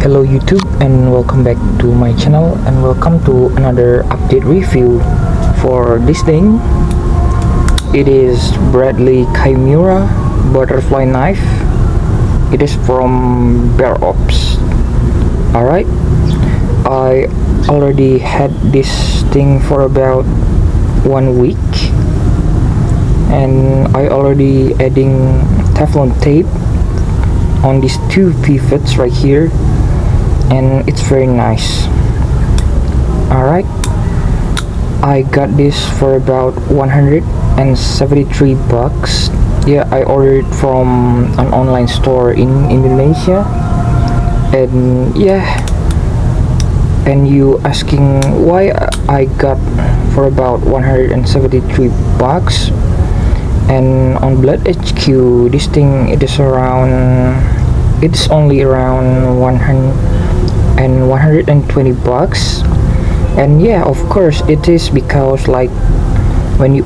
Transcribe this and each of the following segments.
Hello YouTube, and welcome back to my channel, and welcome to another update review for this thing. It is bradleykimura butterfly knife. It is from Bear Ops. Alright, I already had this thing for about 1 week, and I already adding Teflon tape on these two pivots right here, and it's very nice. Alright, I got this for about 173 bucks. Yeah, I ordered from an online store in Indonesia, and yeah, and you asking why I got for about 173 bucks. And on Blood HQ, this thing it's only around 120 bucks. And yeah, of course it is, because like when you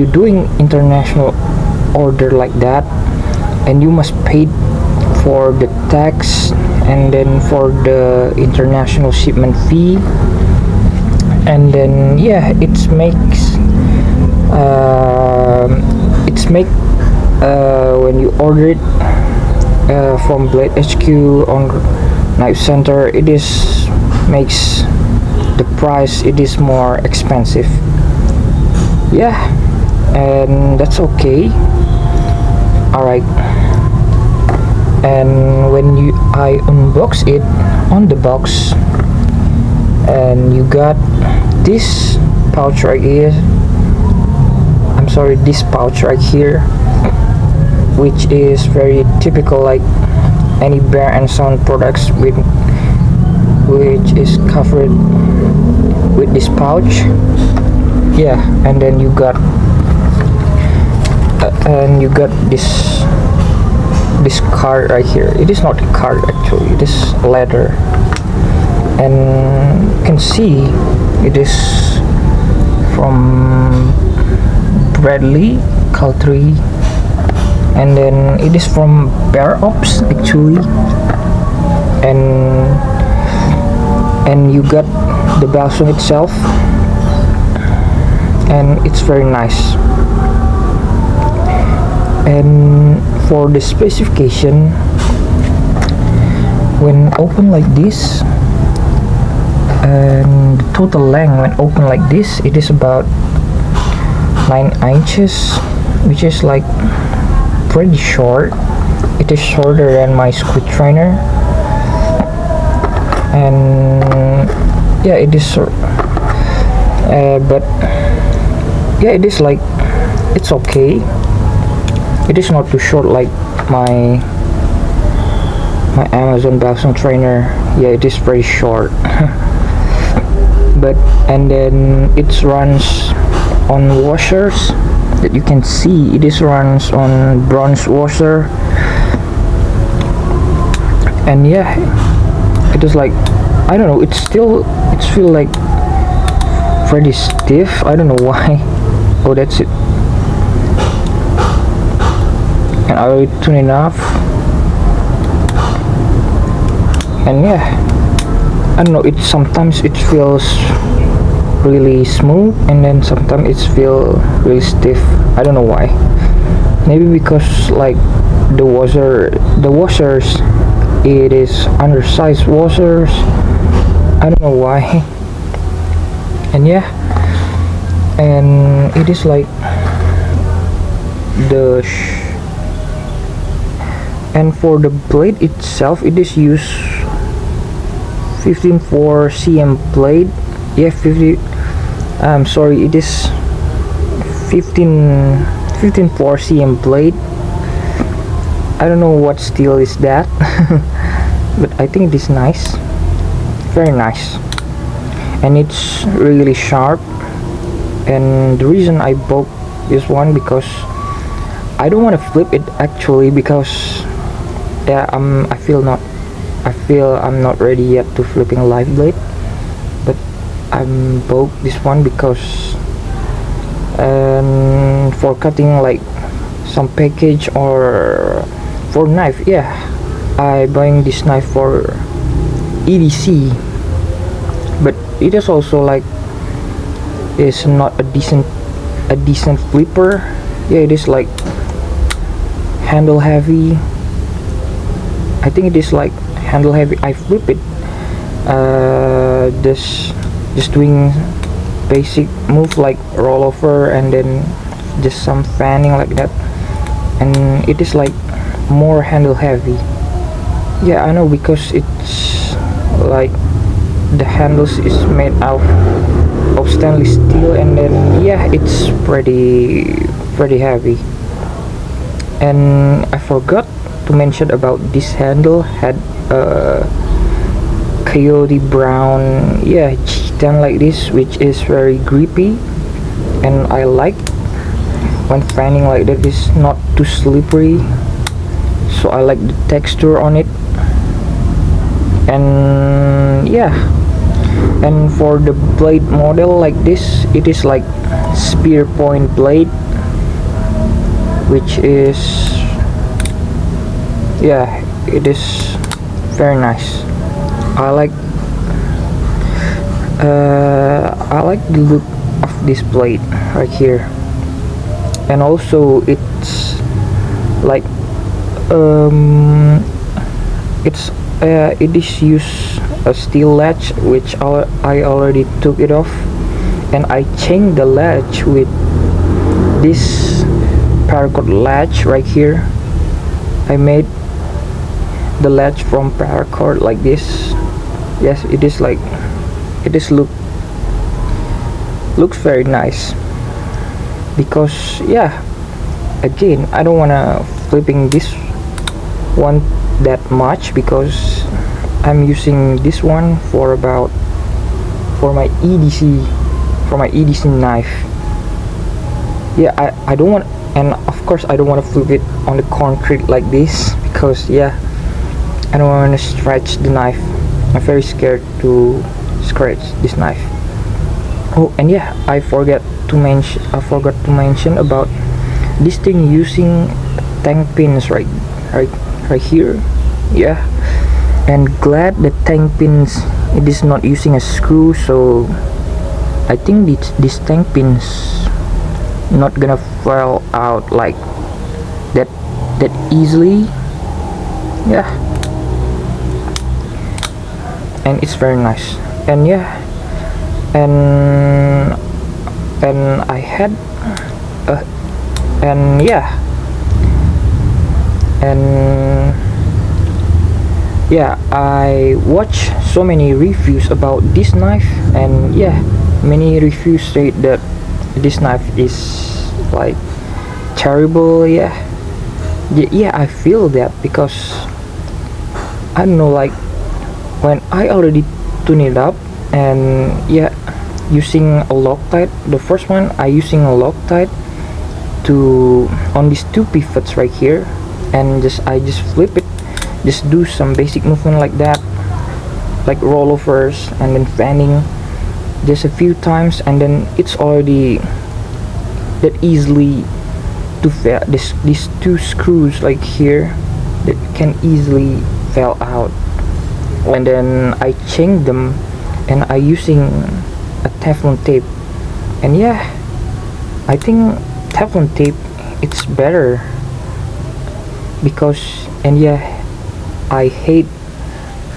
doing international order like that, and you must pay for the tax and then for the international shipment fee, and then yeah, it's when you order it from Blade HQ on Knife Center, it is makes the price more expensive. Yeah, and that's okay. Alright, and when I unbox it, on the box, and you got this pouch right here. This pouch right here, which is very typical like any Bear and Sound products, which is covered with this pouch. Yeah, and then you got this card right here. It is not a card actually, it is leather, and you can see it is from Bradley Cultree, and then it is from Bear Ops actually, and you got the Balisong itself, and it's very nice. And for the specification, when open like this, and the total length when open like this, it is about 9 inches, which is like pretty short. It is shorter than my squid trainer, and yeah, it is but yeah, it is like, it's okay. It is not too short like my Amazon Balisong trainer. Yeah, it is very short. But and then it runs on washers that you can see. It is runs on bronze washer, and yeah, it is like, I don't know, it feel like pretty stiff. I don't know why. Oh, that's it. And I will turn it off, and yeah, I don't know, sometimes it feels really smooth, and then sometimes it feels really stiff. I don't know why. Maybe because like the washers, it is undersized washers. I don't know why. And yeah, and it is like and for the blade itself, it is used 15.4 cm blade. Yeah, I'm sorry, it is 15.4 cm blade. I don't know what steel is that. But I think it is nice, very nice, and it's really sharp. And the reason I bought this one, because I don't want to flip it actually, because yeah, I feel I'm not ready yet to flipping a live blade. But I bought this one because for cutting like some package or for knife. Yeah, I buying this knife for EDC, but it is also like is not a decent flipper. Yeah, it is like handle heavy. I think it is like handle heavy. I flip it just doing basic move like rollover and then just some fanning like that, and it is like more handle heavy. Yeah, I know, because it's like the handles is made out of stainless steel, and then yeah, it's pretty heavy. And I forgot to mention about this handle had a coyote brown, yeah, G10 like this, which is very grippy, and I like when fanning like that is not too slippery, so I like the texture on it. And yeah, and for the blade model like this, it is like spear point blade, which is, yeah, it is very nice. I like the look of this blade right here, and also it's like it is use a steel latch, which I already took it off, and I changed the latch with this paracord latch right here. I made the latch from paracord like this. Yes, it is like, it is looks very nice, because yeah, again, I don't wanna flipping this one that much, because I'm using this one for my EDC knife. Yeah, I don't want, and of course I don't want to flip it on the concrete like this, because yeah, I don't want to stretch the knife. I'm very scared to scratch this knife. Oh, and yeah, I forgot to mention about this thing using tank pins right here. Yeah, and glad the tank pins, it is not using a screw, so I think this tank pins not gonna fall out like that easily. Yeah, and it's very nice. And yeah, and I had and yeah, and yeah, I watched so many reviews about this knife, and yeah, many reviews say that this knife is like terrible. Yeah, I feel that, because I don't know, like when I already tune it up, and yeah, using a Loctite, the first one I using a Loctite to on these two pivots right here, and I just flip it, just do some basic movement like that, like rollovers and then fanning just a few times, and then it's already that easily to fail. These two screws like here that can easily fall out, and then I change them, and I using a Teflon tape. And yeah, I think Teflon tape it's better, because, and yeah, I hate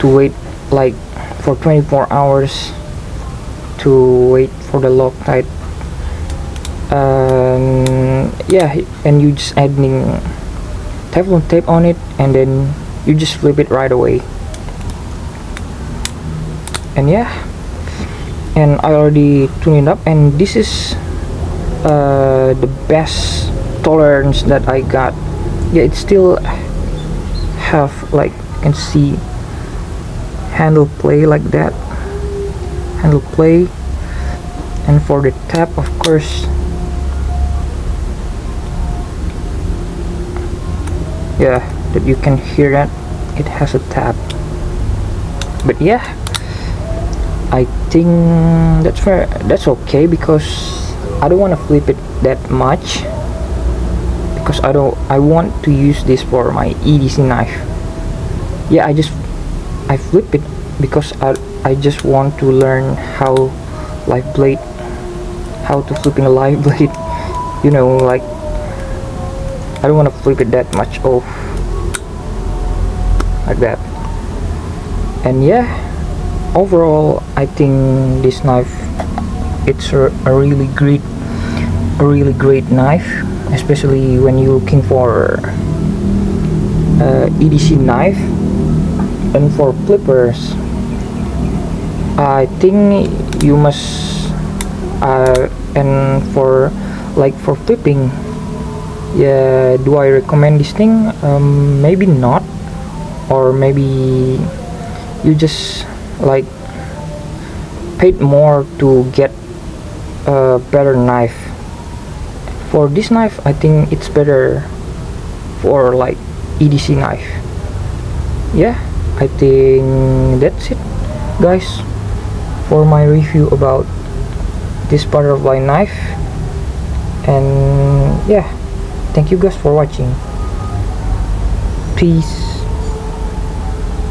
to wait like for 24 hours to wait for the Loctite. Yeah, and you just adding Teflon tape on it, and then you just flip it right away. And yeah, and I already tuned it up, and this is the best tolerance that I got. Yeah, it still have, like you can see, handle play like that, handle play, and for the tap, of course, yeah, that you can hear that it has a tap. But yeah, I think that's okay, because I don't want to flip it that much, because I want to use this for my EDC knife. yeah, I flip it because I just want to learn how live blade, how to flipping a live blade, you know, like I don't want to flip it that much off like that. And yeah, overall I think this knife, it's a really great knife, especially when you're looking for EDC knife. And for flippers, I think you must and for like for flipping, yeah, do I recommend this thing? Maybe not, or maybe you just like paid more to get a better knife. For this knife, I think it's better for like EDC knife. Yeah, I think that's it, guys, for my review about this butterfly knife. And yeah, thank you guys for watching. Peace.